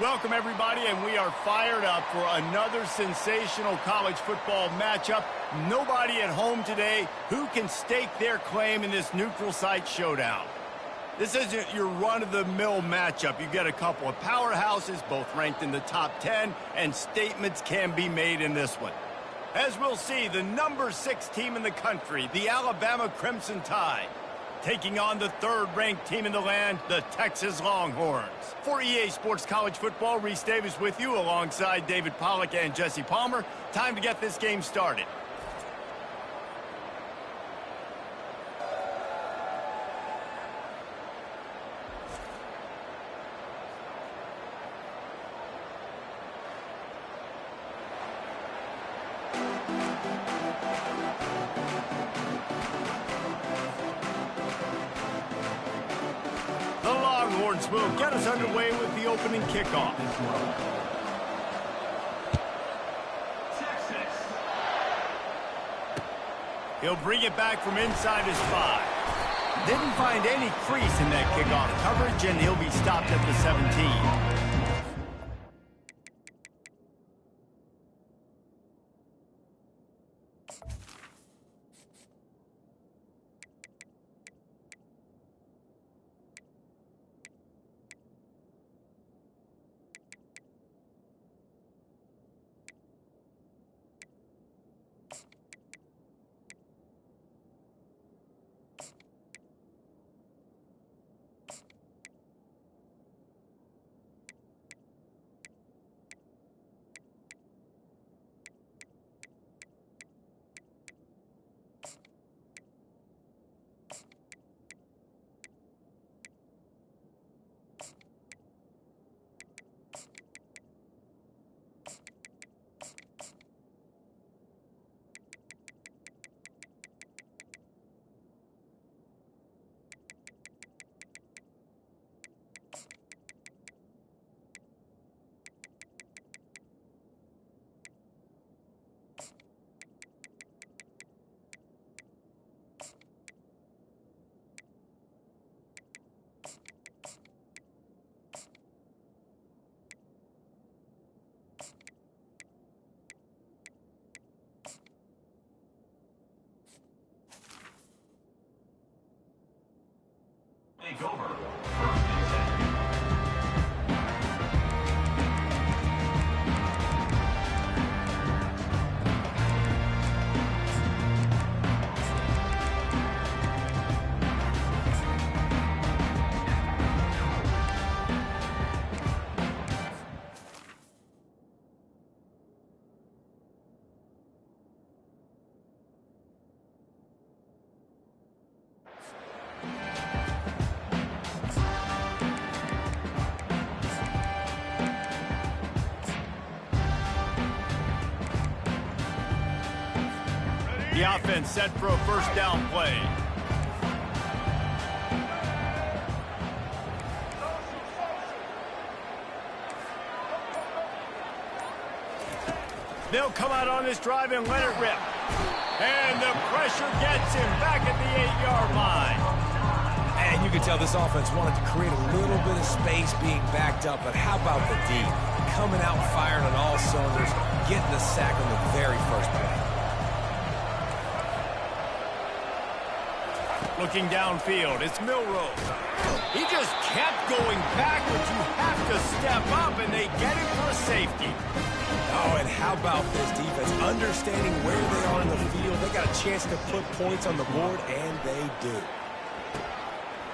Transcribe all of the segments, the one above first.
Welcome, everybody, and we are fired up for another sensational college football matchup. Nobody at home today who can stake their claim in this neutral site showdown. This isn't your run-of-the-mill matchup. You get a couple of powerhouses, both ranked in the top 10, and statements can be made in this one. As we'll see, the number 6 team in the country, the Alabama Crimson Tide, taking on the third-ranked team in the land, the Texas Longhorns. For EA Sports College Football, Reese Davis with you alongside David Pollack and Jesse Palmer. Time to get this game started. Will get us underway with the opening kickoff. He'll bring it back from inside his 5. Didn't find any crease in that kickoff coverage, and he'll be stopped at the 17. Take over. First and 10. The offense set for a first down play. They'll come out on this drive and let it rip. And the pressure gets him back at the 8-yard line. And you can tell this offense wanted to create a little bit of space being backed up, but how about the D? Coming out firing on all cylinders, getting the sack on the very first play. Looking downfield, it's Milroe. He just kept going backwards. You have to step up, and they get him for a safety. Oh, and how about this defense? Understanding where they are in the field, they got a chance to put points on the board, and they do.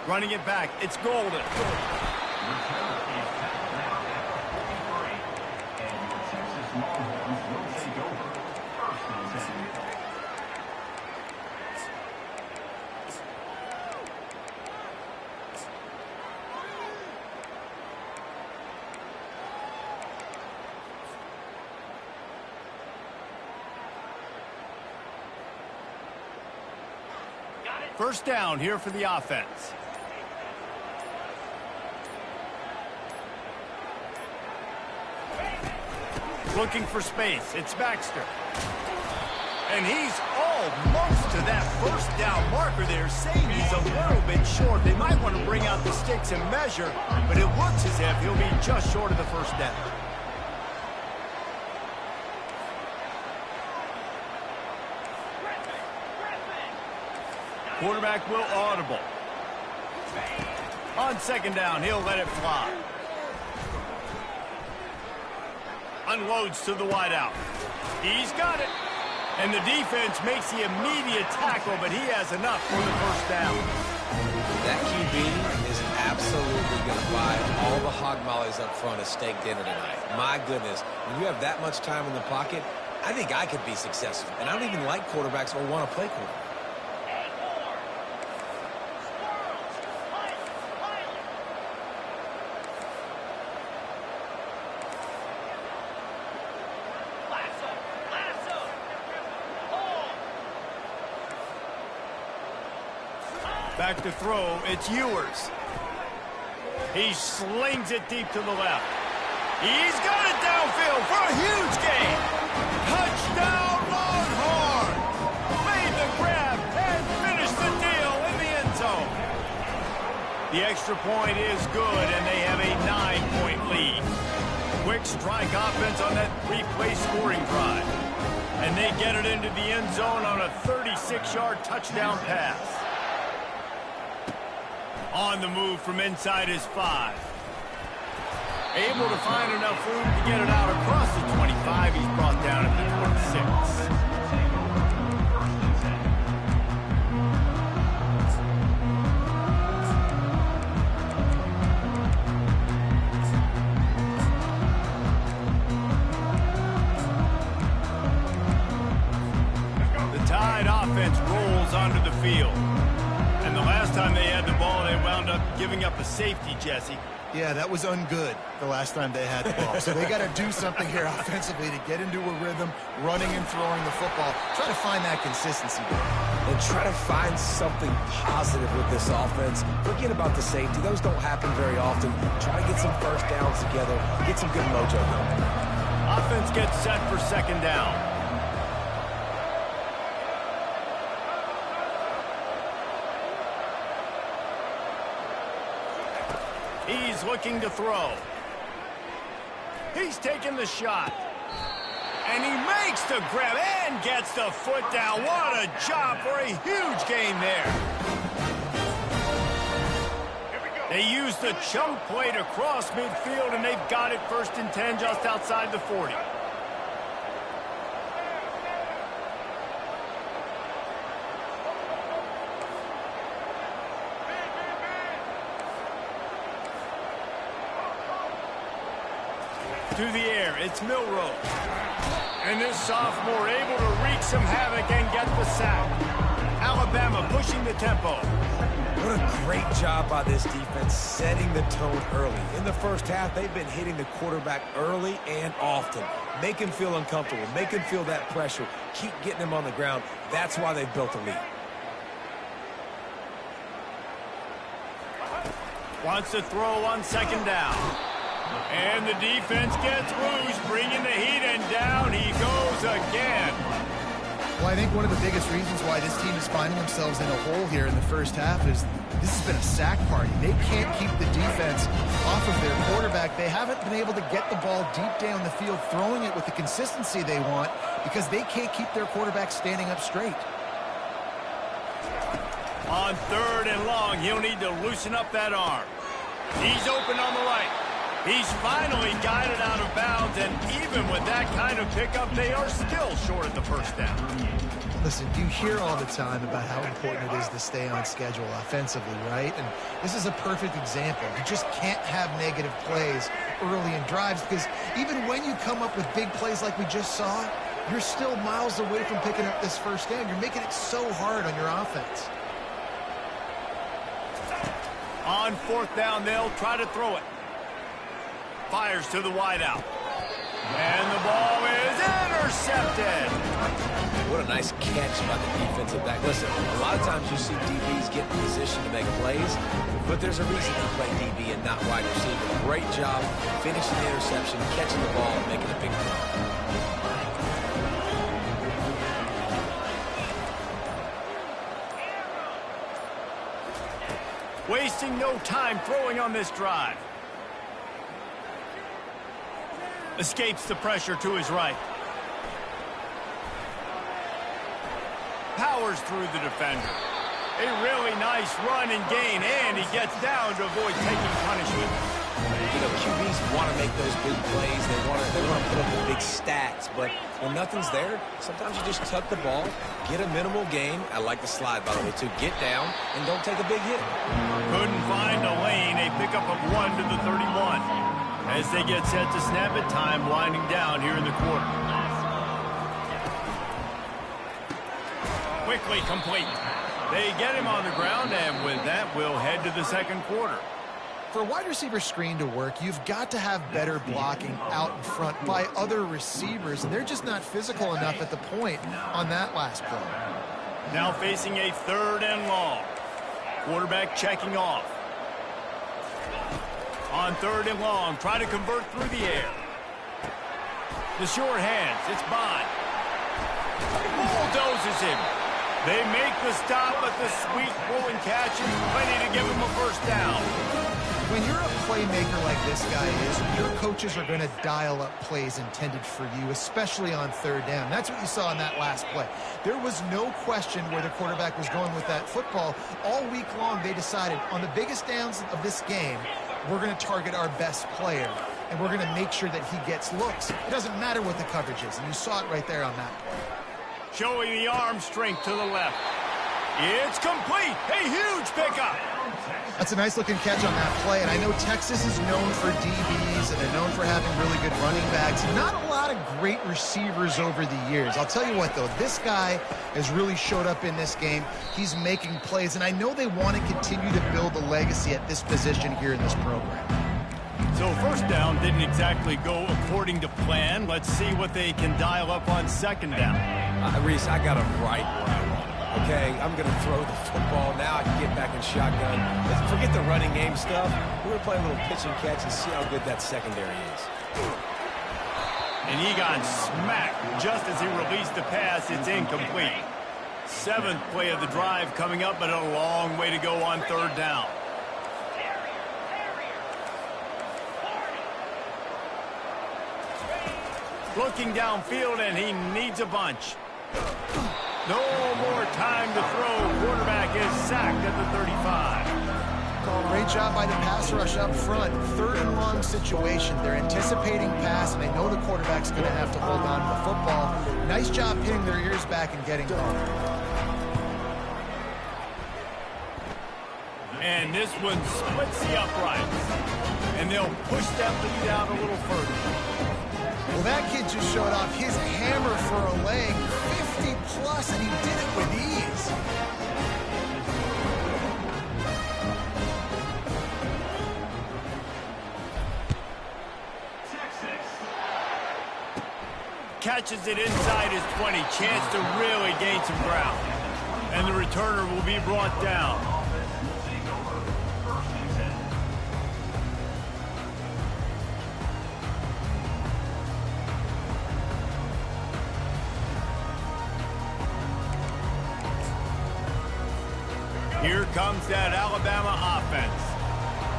Running it back, it's Golden. First down here for the offense. Looking for space. It's Baxter. And he's all held most to that first down marker there, saying he's a little bit short. They might want to bring out the sticks and measure, but it looks as if he'll be just short of the first down. Quarterback will audible. On second down, he'll let it fly. Unloads to the wideout. He's got it. And the defense makes the immediate tackle, but he has enough for the first down. That QB is absolutely going to buy all the hog mollies up front at steak dinner tonight. My goodness, when you have that much time in the pocket, I think I could be successful. And I don't even like quarterbacks or want to play quarterback. Back to throw, it's Ewers. He slings it deep to the left. He's got it downfield for a huge gain. Touchdown Longhorn! Made the grab and finished the deal in the end zone. The extra point is good, and they have a 9-point lead. Quick strike offense on that three-play scoring drive. And they get it into the end zone on a 36-yard touchdown pass. On the move from inside his 5. Able to find enough room to get it out across the 25. He's brought down at the 26. The Tide offense rolls onto the field. And the last time they had the ball, they wound up giving up a safety, Jesse. Yeah, that was ungood the last time they had the ball. So they got to do something here offensively to get into a rhythm, running and throwing the football. Try to find that consistency. And try to find something positive with this offense. Forget about the safety. Those don't happen very often. Try to get some first downs together. Get some good mojo going. Offense gets set for second down. He's looking to throw. He's taking the shot. And he makes the grab and gets the foot down. What a job for a huge gain there. They use the chunk play to cross midfield, and they've got it 1st and 10 just outside the 40. To the air, it's Milroe. And this sophomore able to wreak some havoc and get the sack. Alabama pushing the tempo. What a great job by this defense setting the tone early. In the first half, they've been hitting the quarterback early and often. Make him feel uncomfortable. Make him feel that pressure. Keep getting him on the ground. That's why they've built a lead. Wants to throw on second down. And the defense gets loose, bringing the heat, and down he goes again. Well, I think one of the biggest reasons why this team is finding themselves in a hole here in the first half is this has been a sack party. They can't keep the defense off of their quarterback. They haven't been able to get the ball deep down the field, throwing it with the consistency they want because they can't keep their quarterback standing up straight. On 3rd and long, he'll need to loosen up that arm. He's open on the right. He's finally got it out of bounds, and even with that kind of pickup, they are still short at the first down. Listen, you hear all the time about how important it is to stay on schedule offensively, right? And this is a perfect example. You just can't have negative plays early in drives because even when you come up with big plays like we just saw, you're still miles away from picking up this first down. You're making it so hard on your offense. On 4th down, they'll try to throw it. Fires to the wideout. And the ball is intercepted. What a nice catch by the defensive back. Listen, a lot of times you see DBs get in position to make plays, but there's a reason to play DB and not wide receiver. Great job finishing the interception, catching the ball, and making a big throw. Wasting no time throwing on this drive. Escapes the pressure to his right. Powers through the defender. A really nice run and gain, and he gets down to avoid taking punishment. You know, QBs want to make those big plays. They want to put up the big stats. But when nothing's there, sometimes you just tuck the ball, get a minimal gain. I like the slide, by the way, too. Get down and don't take a big hit. Couldn't find a lane. A pickup of 1 to the 31. As they get set to snap it, time winding down here in the quarter. Quickly complete. They get him on the ground, and with that, we'll head to the second quarter. For a wide receiver screen to work, you've got to have better blocking out in front by other receivers, and they're just not physical enough at the point on that last play. Now facing a 3rd and long. Quarterback checking off. On 3rd and long, try to convert through the air. The short hands, it's Bond. Bulldozes him. They make the stop, but the sweet pull and catch is plenty to give him a first down. When you're a playmaker like this guy is, your coaches are going to dial up plays intended for you, especially on 3rd down. That's what you saw in that last play. There was no question where the quarterback was going with that football. All week long, they decided on the biggest downs of this game, we're going to target our best player, and we're going to make sure that he gets looks. It doesn't matter what the coverage is, and you saw it right there on that play. Showing the arm strength to the left. It's complete. A huge pickup. That's a nice-looking catch on that play, and I know Texas is known for DBs, and they're known for having really good running backs. Not a lot of great receivers over the years. I'll tell you what, though, this guy has really showed up in this game. He's making plays, and I know they want to continue to build a legacy at this position here in this program. So first down didn't exactly go according to plan. Let's see what they can dial up on 2nd down. Reese, I got him right where I want him. Okay, I'm going to throw the football. Now I can get back in shotgun. Let's forget the running game stuff. We're going to play a little pitch and catch and see how good that secondary is. And he got smacked just as he released the pass. It's incomplete. 7th play of the drive coming up, but a long way to go on 3rd down. Looking downfield, and he needs a bunch. No more time to throw. Quarterback is sacked at the 35. Great job by the pass rush up front. 3rd and long situation. They're anticipating pass, and they know the quarterback's going to have to hold on to the football. Nice job hitting their ears back and getting home. And this one splits the uprights. And they'll push that lead out a little further. Well, that kid just showed off his hammer for a leg, 50-plus, and he did it with ease. Catches it inside his 20. Chance to really gain some ground. And the returner will be brought down. Here comes that Alabama offense.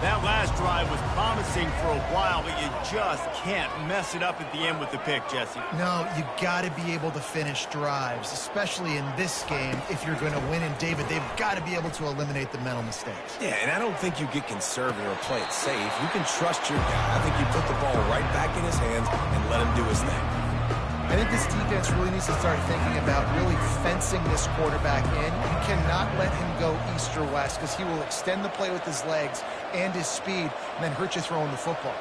That last drive was promising for a while, but you just can't mess it up at the end with the pick, Jesse. No, you got to be able to finish drives, especially in this game. If you're going to win, and David, they've got to be able to eliminate the mental mistakes. Yeah, and I don't think you get conservative or play it safe. You can trust your guy. I think you put the ball right back in his hands and let him do his thing. I think this defense really needs to start thinking about really fencing this quarterback in. You cannot let him go east or west because he will extend the play with his legs and his speed and then hurt you throwing the football.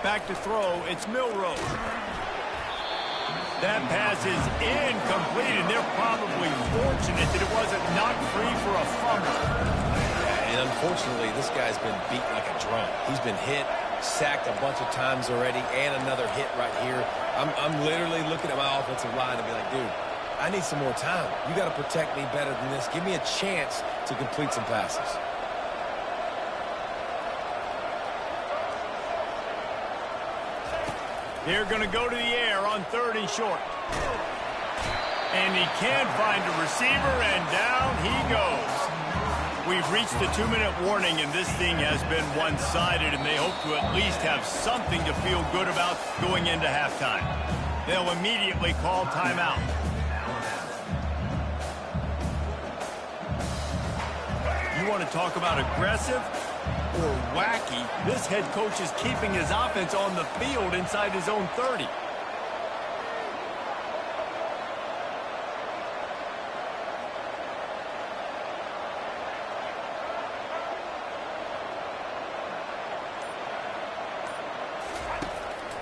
Back to throw, it's Milroe. That pass is incomplete, and they're probably fortunate that it wasn't knocked free for a fumble. And unfortunately, this guy's been beat like a drum. He's been hit, sacked a bunch of times already, and another hit right here. I'm literally looking at my offensive line and be like, dude, I need some more time. You got to protect me better than this. Give me a chance to complete some passes. They're going to go to the air on 3rd and short. And he can't find a receiver, and down he goes. We've reached the 2-minute warning, and this thing has been one-sided, and they hope to at least have something to feel good about going into halftime. They'll immediately call timeout. You want to talk about aggressive or wacky? This head coach is keeping his offense on the field inside his own 30.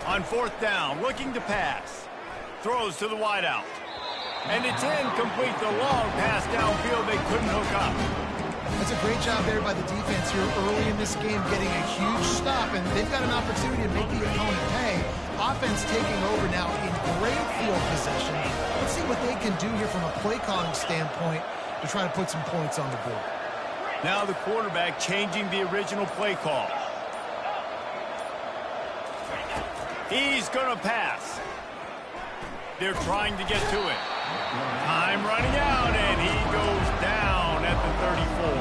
On 4th down, looking to pass. Throws to the wideout. And it's incomplete. The long pass downfield they couldn't hook up. That's a great job there by the defense here early in this game, getting a huge stop, and they've got an opportunity to make the opponent pay. Offense taking over now in great field position. Let's see what they can do here from a play calling standpoint to try to put some points on the board. Now the quarterback changing the original play call. He's going to pass. They're trying to get to it. Time running out, and he goes down at the 34.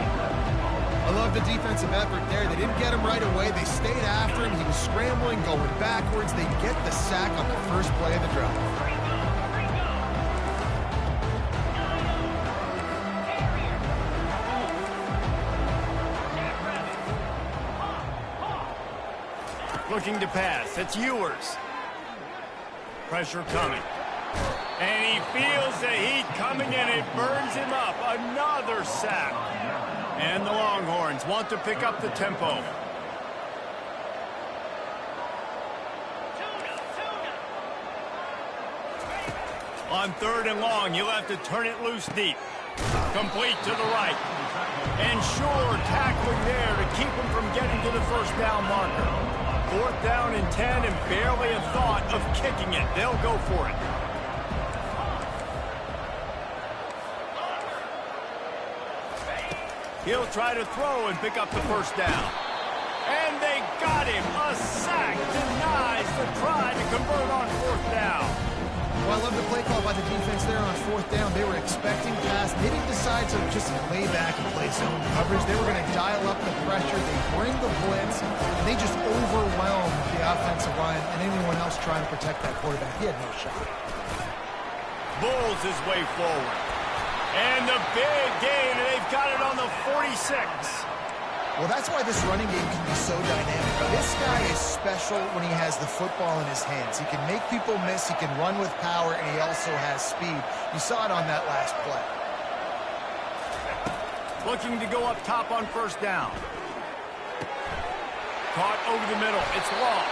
I love the defensive effort there. They didn't get him right away. They stayed after him. He was scrambling, going backwards. They get the sack on the first play of the drive. Looking to pass. It's Ewers. Pressure coming. And he feels the heat coming, and it burns him up. Another sack. And the Longhorns want to pick up the tempo. On 3rd and long, you'll have to turn it loose deep. Complete to the right. And sure tackling there to keep him from getting to the 1st down marker. 4th down and 10, and barely a thought of kicking it. They'll go for it. He'll try to throw and pick up the 1st down. And they got him. A sack denies the try to convert on 4th down. Well, I love the play call by the defense there on 4th down. They were expecting pass. They didn't decide to just lay back and play zone coverage. They were going to dial up the pressure. They bring the blitz, and they just overwhelm the offensive line and anyone else trying to protect that quarterback. He had no shot. Bulls his way forward. And the big gain, and they've got it on the 46. Well, that's why this running game can be so dynamic. This guy is special when he has the football in his hands. He can make people miss, he can run with power, and he also has speed. You saw it on that last play. Looking to go up top on 1st down. Caught over the middle. It's long.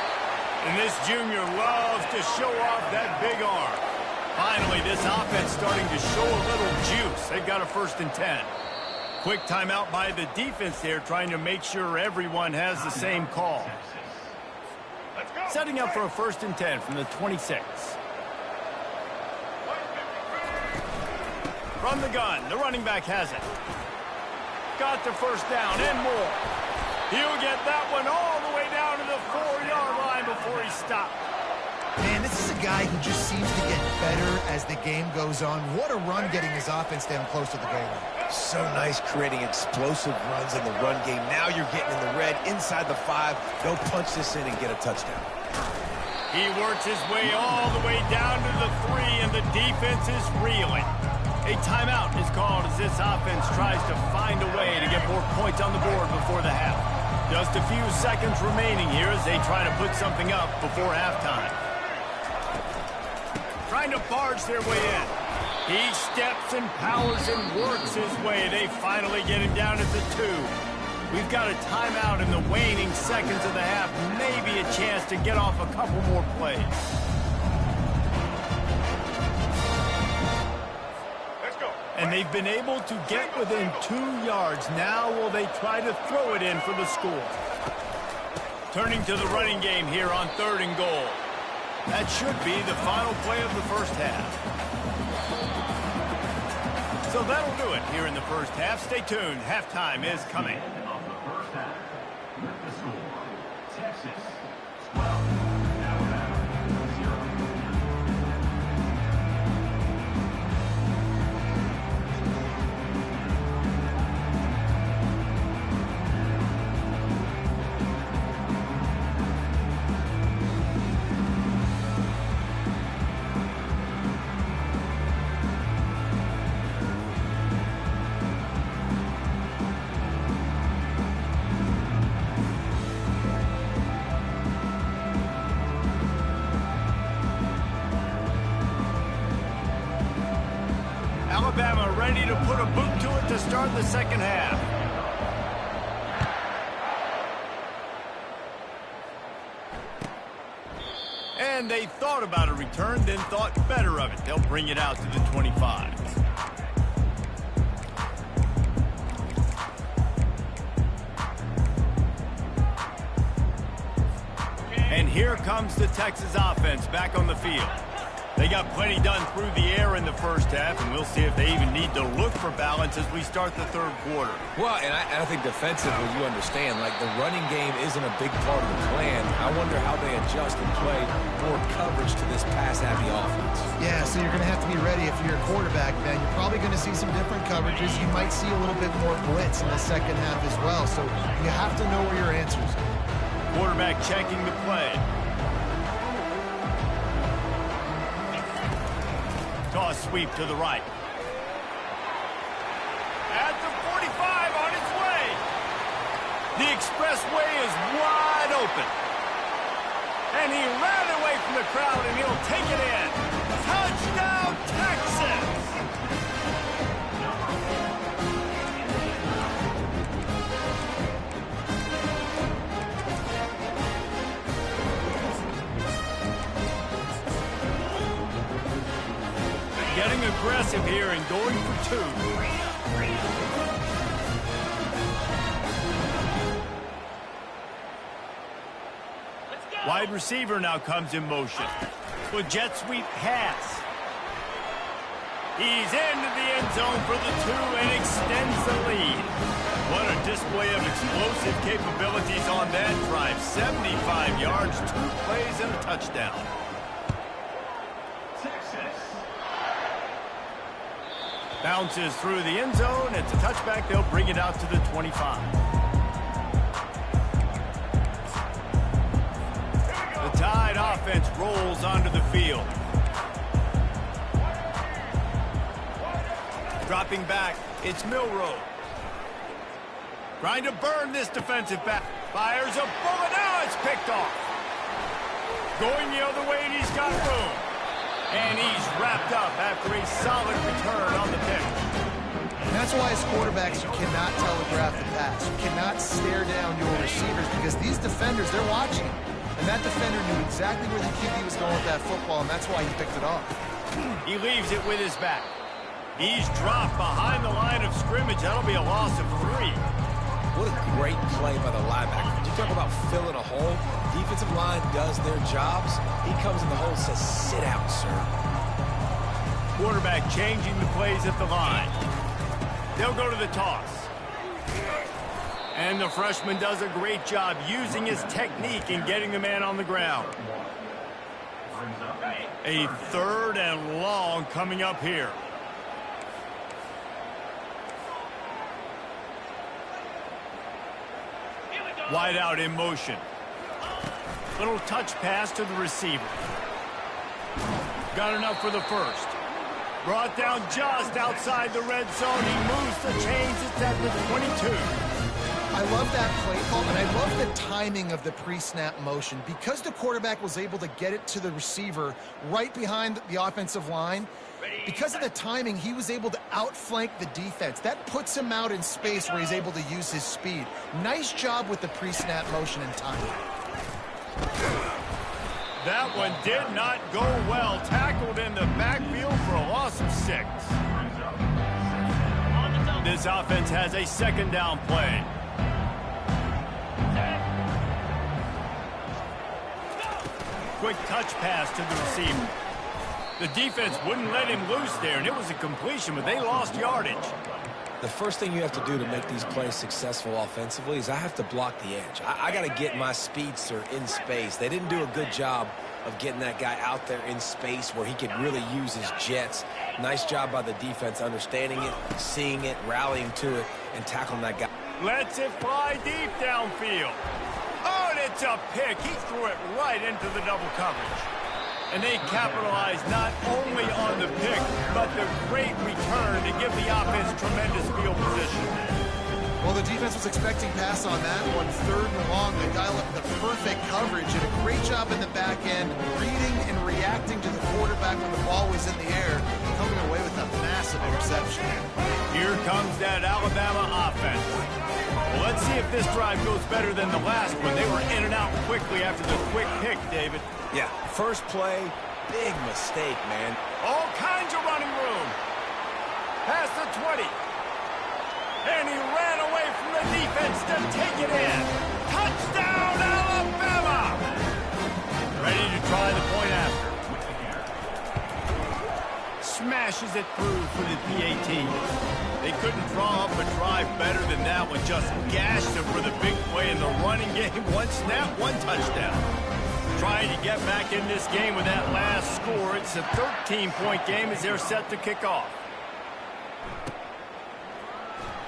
And this junior loves to show off that big arm. Finally, this offense starting to show a little juice. They've got a 1st and 10. Quick timeout by the defense there, trying to make sure everyone has the same call. Setting up for a 1st and 10 from the 26. From the gun, the running back has it. Got the 1st down and more. He'll get that one all the way down to the 4-yard line before he stopped. Man, this is a guy who just seems to get better as the game goes on. What a run getting his offense down close to the goal line. So nice creating explosive runs in the run game. Now you're getting in the red inside the 5. They'll punch this in and get a touchdown. He works his way all the way down to the 3, and the defense is reeling. A timeout is called as this offense tries to find a way to get more points on the board before the half. Just a few seconds remaining here as they try to put something up before halftime. Trying to barge their way in. He steps and powers and works his way. They finally get him down at the 2. We've got a timeout in the waning seconds of the half. Maybe a chance to get off a couple more plays. Let's go. And they've been able to get within 2 yards. Now will they try to throw it in for the score? Turning to the running game here on 3rd and goal. That should be the final play of the 1st half. So that'll do it here in the 1st half. Stay tuned. Halftime is coming. Of the 1st half, with the score, Texas 12, Alabama Alabama ready to put a boot to it to start the second half. And they thought about a return, then thought better of it. They'll bring it out to the 25. And here comes the Texas offense back on the field. They got plenty done through the air in the first half, and we'll see if they even need to look for balance as we start the third quarter. Well, and I think defensively, you understand, like the running game isn't a big part of the plan. I wonder how they adjust and play more coverage to this pass-happy offense. Yeah, so you're going to have to be ready if you're a quarterback, Ben. You're probably going to see some different coverages. You might see a little bit more blitz in the second half as well, so you have to know where your answers are. Quarterback checking the play. Toss sweep to the right. At the 45 on its way. The expressway is wide open. And he ran away from the crowd, and he'll take it in. Touchdown, Texas! Getting aggressive here and going for two. Wide receiver now comes in motion. With jet sweep pass. He's into the end zone for the two and extends the lead. What a display of explosive capabilities on that drive. 75 yards, 2 plays, and a touchdown. Bounces through the end zone. It's a touchback. They'll bring it out to the 25. The Tide offense rolls onto the field. Dropping back, it's Milroe. Trying to burn this defensive back. Fires a bullet. Now it's picked off. Going the other way, and he's got room. And he's wrapped up after a solid return on the pick. And that's why as quarterbacks, you cannot telegraph the pass. You cannot stare down your receivers because these defenders, they're watching. And that defender knew exactly where the QB was going with that football, and that's why he picked it off. He leaves it with his back. He's dropped behind the line of scrimmage. That'll be a loss of 3. What a great play by the linebacker. Did you talk about filling a hole? Defensive line does their jobs. He comes in the hole and says, sit out, sir. Quarterback changing the plays at the line. They'll go to the toss. And the freshman does a great job using his technique and getting the man on the ground. A 3rd and long coming up here. Wide out in motion. Little touch pass to the receiver. Got enough for the first. Brought down just outside the red zone. He moves the chains. It's at the 22. I love that play call, and I love the timing of the pre-snap motion. Because the quarterback was able to get it to the receiver right behind the offensive line, because of the timing, he was able to outflank the defense. That puts him out in space where he's able to use his speed. Nice job with the pre-snap motion and timing. That one did not go well. Tackled in the backfield for a loss of 6. This offense has a 2nd down play. Quick touch pass to the receiver. The defense wouldn't let him loose there, and it was a completion, but they lost yardage. The first thing you have to do to make these plays successful offensively is I have to block the edge. I got to get my speedster in space. They didn't do a good job of getting that guy out there in space where he could really use his jets. Nice job by the defense understanding it, seeing it, rallying to it, and tackling that guy. Lets it fly deep downfield. Oh, and it's a pick. He threw it right into the double coverage. And they capitalized not only on the pick, but the great return to give the offense tremendous field position. Well, the defense was expecting pass on that one. 3rd and long. They dial up the perfect coverage and a great job in the back end, reading and reacting to the quarterback when the ball was in the air. coming away with a massive interception. Here comes that Alabama offense. Well, let's see if this drive goes better than the last one. They were in and out quickly after the quick pick, David. Yeah, first play, big mistake, man. All kinds of running room. Past the 20. And he ran away from the defense to take it in. Touchdown, Alabama! Ready to try the point after. Smashes it through for the PAT. They couldn't draw up a drive better than that one. Just gashed him for the big play in the running game. One snap, one touchdown. Trying to get back in this game with that last score. It's a 13-point game as they're set to kick off.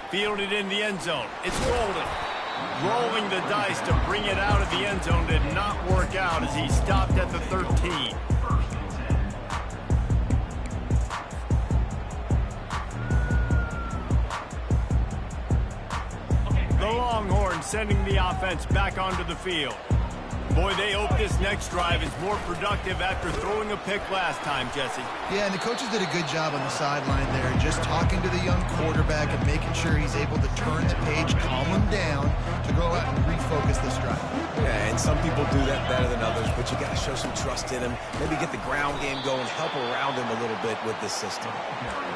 Fielded in the end zone. It's Golden. Rolling the dice to bring it out of the end zone did not work out as he stopped at the 13. The Longhorns sending the offense back onto the field. Boy, they hope this next drive is more productive after throwing a pick last time, Jesse. Yeah, and the coaches did a good job on the sideline there, just talking to the young quarterback and making sure he's able to turn the page, calm him down to go out and refocus this drive. Yeah, and some people do that better than others, but you got to show some trust in him. Maybe get the ground game going, help around him a little bit with this system.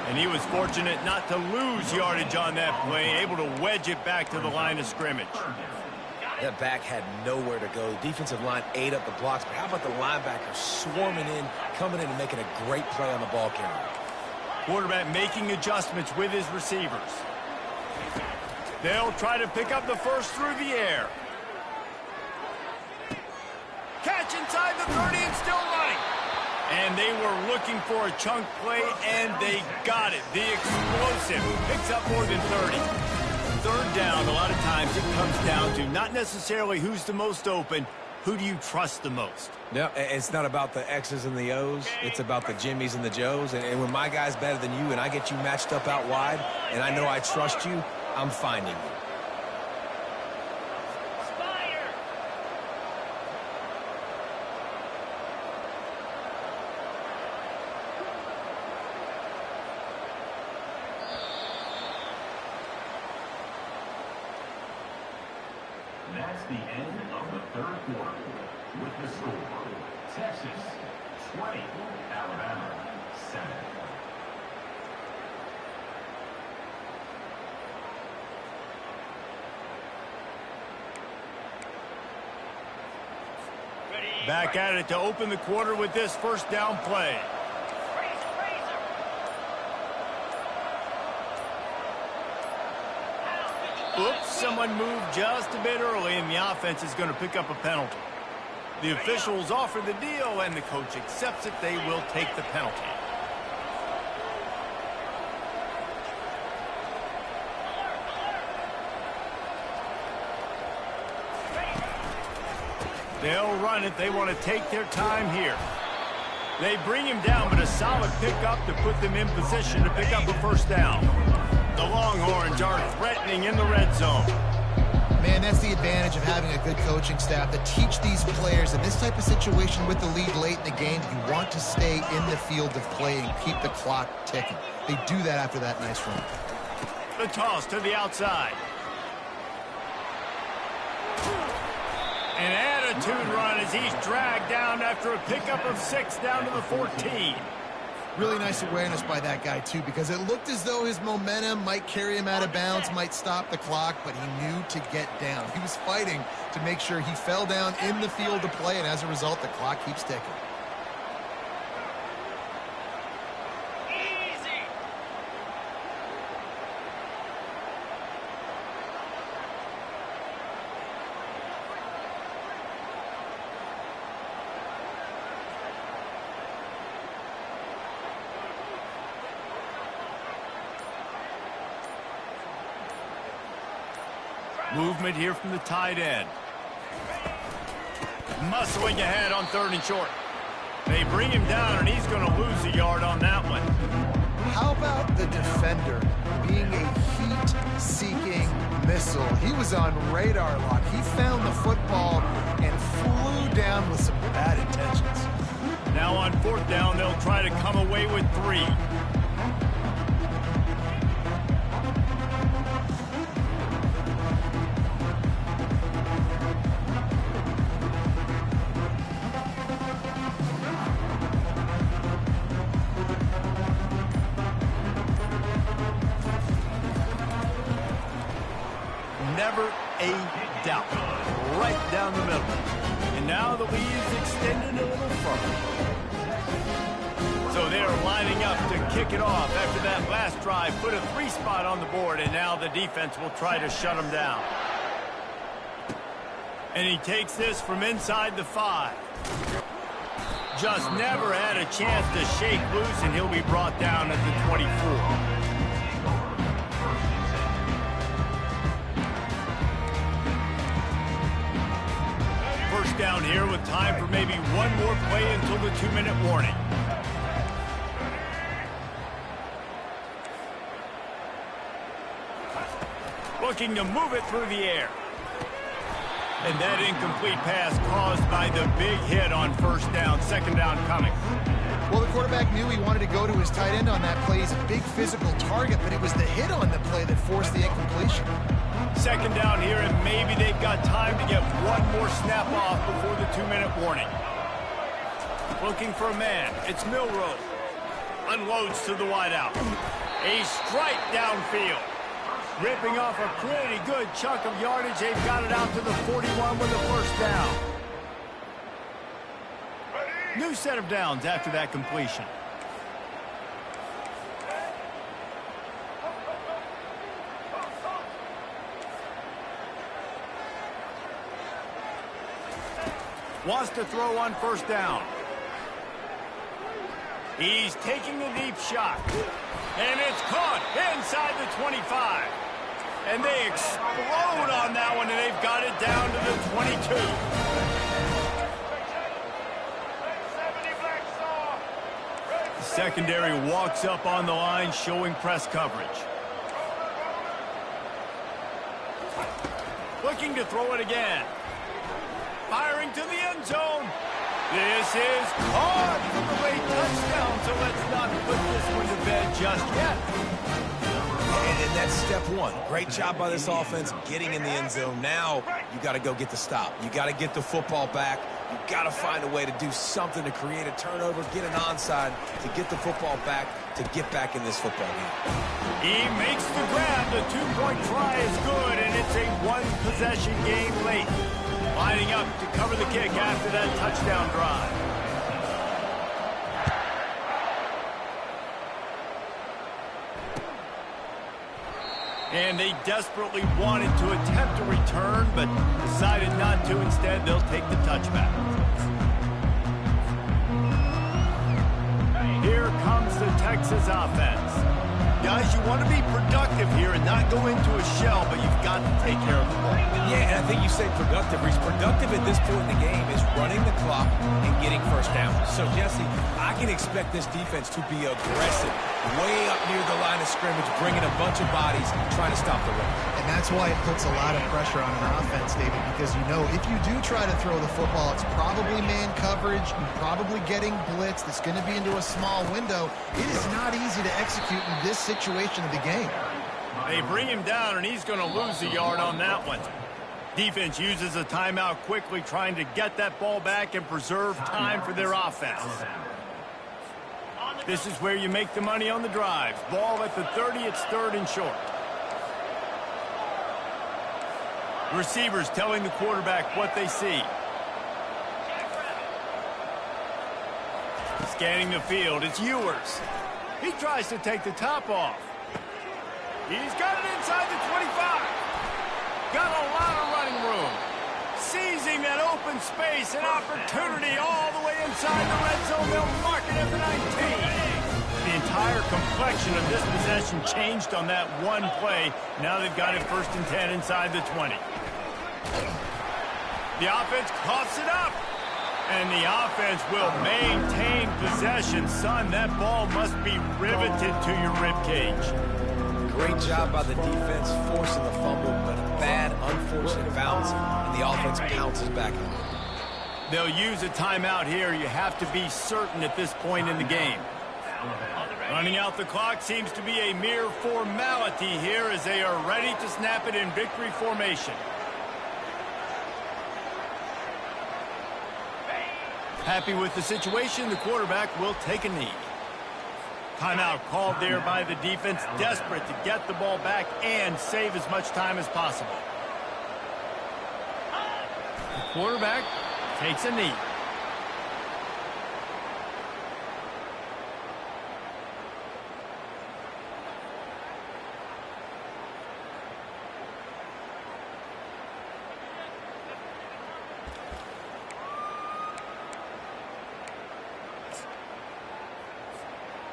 And he was fortunate not to lose yardage on that play, able to wedge it back to the line of scrimmage. That back had nowhere to go. The defensive line ate up the blocks, but how about the linebacker swarming in, coming in and making a great play on the ball carrier? Quarterback making adjustments with his receivers. They'll try to pick up the first through the air. Catch inside the 30 and still running. And they were looking for a chunk play, and they got it. The explosive picks up more than 30. Third down, a lot of times it comes down to not necessarily who's the most open, who do you trust the most? No, it's not about the X's and the O's. It's about the Jimmies and the Joes. And when my guy's better than you and I get you matched up out wide and I know I trust you, I'm finding you. That's the end of the third quarter. With the score, Texas 20, Alabama 7. Back at it to open the quarter with this first down play. Oops, someone moved just a bit early, and the offense is going to pick up a penalty. The officials offer the deal, and the coach accepts it. They will take the penalty. They'll run it. They want to take their time here. They bring him down, but a solid pickup to put them in position to pick up a first down. The Longhorns are threatening in the red zone. Man, that's the advantage of having a good coaching staff to teach these players in this type of situation with the lead late in the game. You want to stay in the field of play and keep the clock ticking. They do that after that nice run. The toss to the outside. An attitude run as he's dragged down after a pickup of 6 down to the 14. Really nice awareness by that guy, too, because it looked as though his momentum might carry him out of bounds, might stop the clock, but he knew to get down. He was fighting to make sure he fell down in the field of play, and as a result, the clock keeps ticking. Movement here from the tight end. Muscling ahead on 3rd and short. They bring him down, and he's going to lose a yard on that one. How about the defender being a heat-seeking missile? He was on radar lock. He found the football and flew down with some bad intentions. Now Now on 4th down, they'll try to come away with 3. Never a doubt. Right down the middle. And now the lead is extended a little further. So they're lining up to kick it off after that last drive. Put a 3 spot on the board, and now the defense will try to shut them down. And he takes this from inside the 5. Just never had a chance to shake loose, and he'll be brought down at the 24. Down here with time for maybe one more play until the 2-minute warning. Looking to move it through the air. And that incomplete pass caused by the big hit on 1st down. 2nd down coming. Well, the quarterback knew he wanted to go to his tight end on that play. He's a big physical target, but it was the hit on the play that forced the incompletion. 2nd down here, and maybe they've got time to get one more snap off before the 2-minute warning. Looking for a man. It's Milroe. Unloads to the wideout. A strike downfield. Ripping off a pretty good chunk of yardage. They've got it out to the 41 with the 1st down. New set of downs after that completion. Wants to throw on 1st down. He's taking a deep shot. And it's caught inside the 25. And they explode on that one, and they've got it down to the 22. The secondary walks up on the line, showing press coverage. Looking to throw it again. Firing to the end zone. This is caught for the late touchdown, so let's not put this one to bed just yet. And that's step 1. Great job by this offense getting in the end zone. Now you got to go get the stop. You got to get the football back. You got to find a way to do something to create a turnover, get an onside, to get the football back, to get back in this football game. He makes the grab. The 2-point try is good, and it's a 1-possession game late. Lining up to cover the kick after that touchdown drive. And they desperately wanted to attempt a return, but decided not to. Instead, they'll take the touchback. Here comes the Texas offense. Guys, you want to be productive here and not go into a shell, but you've got to take care of the ball. Yeah, and I think you say productive. He's productive at this point in the game is running the clock and getting 1st down. So, Jesse, I can expect this defense to be aggressive, way up near the line of scrimmage, bringing a bunch of bodies, trying to stop the run. And that's why it puts a lot of pressure on an offense, David, because you know if you do try to throw the football, it's probably man coverage, you're probably getting blitz that's going to be into a small window. It is not easy to execute in this situation of the game. They bring him down, and he's going to lose a yard on that one. Defense uses a timeout quickly, trying to get that ball back and preserve time for their offense. This is where you make the money on the drives. Ball at the 30, it's 3rd and short. Receivers telling the quarterback what they see. Scanning the field, it's Ewers. He tries to take the top off. He's got it inside the 25. Got a lot of running room. Seizing that open space, an opportunity all the way inside the red zone. They'll mark it at the 19. The entire complexion of this possession changed on that one play. Now they've got it 1st and 10 inside the 20. The offense coughs it up. And the offense will maintain possession. Son, that ball must be riveted to your ribcage. Great job by the defense forcing the fumble, but a bad, unfortunate bounce, and the offense pounces back. They'll use a timeout here. You have to be certain at this point in the game. Running out the clock seems to be a mere formality here as they are ready to snap it in victory formation. Happy with the situation, the quarterback will take a knee. Timeout called there by the defense, desperate to get the ball back and save as much time as possible. The quarterback takes a knee.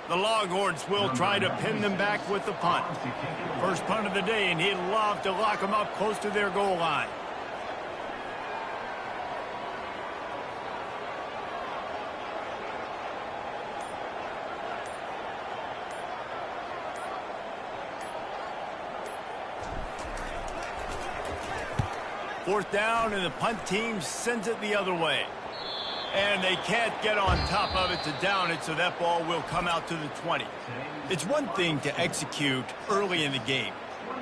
The Longhorns will try to pin them back with the punt. First punt of the day, and he'd love to lock them up close to their goal line. Fourth down, and the punt team sends it the other way. And they can't get on top of it to down it, so that ball will come out to the 20. It's one thing to execute early in the game.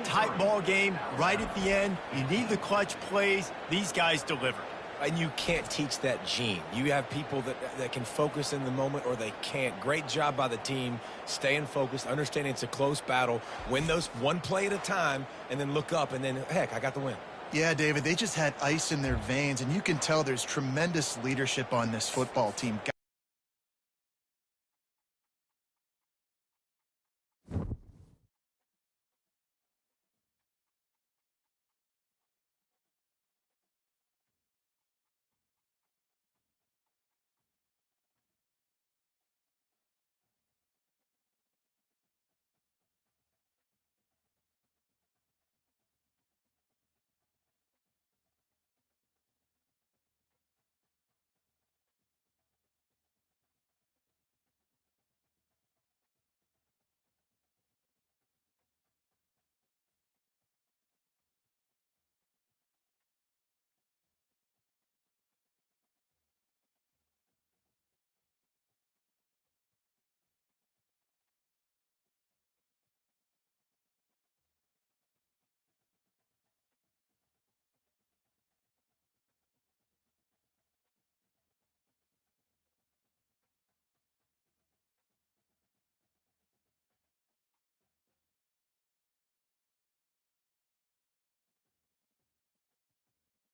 Tight ball game, right at the end. You need the clutch plays. These guys deliver. And you can't teach that gene. You have people that can focus in the moment or they can't. Great job by the team, staying focused, understanding it's a close battle, win those one play at a time, and then look up, and then, heck, I got the win. Yeah, David, they just had ice in their veins, and you can tell there's tremendous leadership on this football team.